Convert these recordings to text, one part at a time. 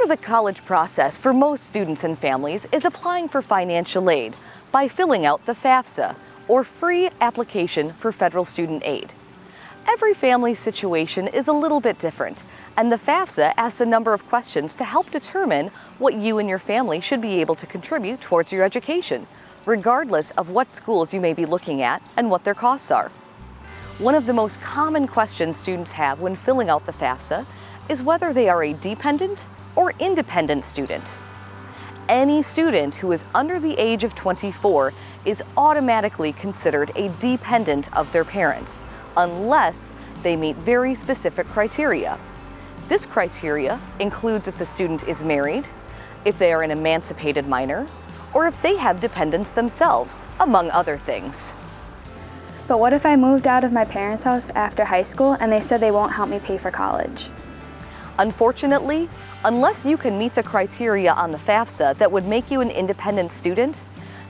of the college process for most students and families is applying for financial aid by filling out the FAFSA, or Free Application for Federal Student Aid. Every family's situation is a little bit different, and the FAFSA asks a number of questions to help determine what you and your family should be able to contribute towards your education, regardless of what schools you may be looking at and what their costs are. One of the most common questions students have when filling out the FAFSA is whether they are a dependent or independent student. Any student who is under the age of 24 is automatically considered a dependent of their parents, unless they meet very specific criteria. This criteria includes if the student is married, if they are an emancipated minor, or if they have dependents themselves, among other things. But what if I moved out of my parents' house after high school and they said they won't help me pay for college? Unfortunately, unless you can meet the criteria on the FAFSA that would make you an independent student,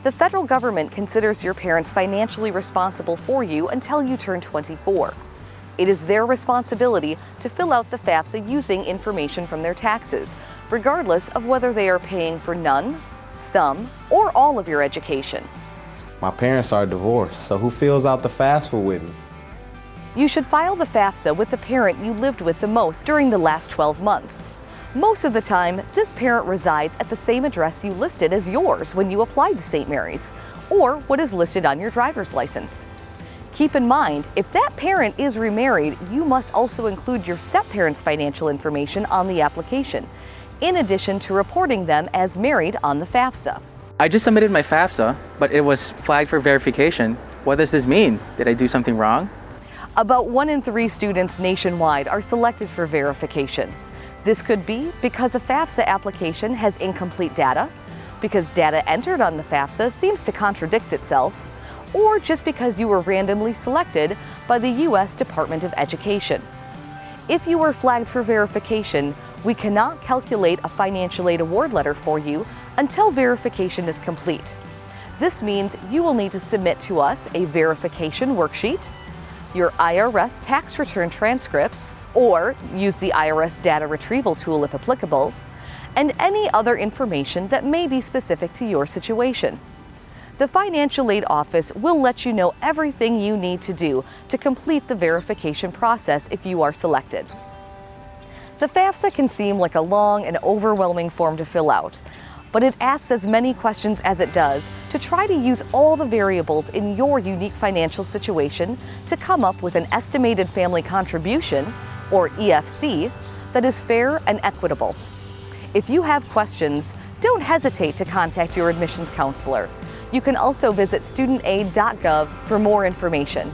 the federal government considers your parents financially responsible for you until you turn 24. It is their responsibility to fill out the FAFSA using information from their taxes, regardless of whether they are paying for none, some, or all of your education. My parents are divorced, so who fills out the FAFSA with me? You should file the FAFSA with the parent you lived with the most during the last 12 months. Most of the time, this parent resides at the same address you listed as yours when you applied to St. Mary's, or what is listed on your driver's license. Keep in mind, if that parent is remarried, you must also include your step-parent's financial information on the application, in addition to reporting them as married on the FAFSA. I just submitted my FAFSA, but it was flagged for verification. What does this mean? Did I do something wrong? About 1 in 3 students nationwide are selected for verification. This could be because a FAFSA application has incomplete data, because data entered on the FAFSA seems to contradict itself, or just because you were randomly selected by the U.S. Department of Education. If you were flagged for verification, we cannot calculate a financial aid award letter for you until verification is complete. This means you will need to submit to us a verification worksheet, your IRS tax return transcripts, or use the IRS data retrieval tool if applicable, and any other information that may be specific to your situation. The Financial Aid Office will let you know everything you need to do to complete the verification process if you are selected. The FAFSA can seem like a long and overwhelming form to fill out, but it asks as many questions as it does to try to use all the variables in your unique financial situation to come up with an estimated family contribution, or EFC, that is fair and equitable. If you have questions, don't hesitate to contact your admissions counselor. You can also visit studentaid.gov for more information.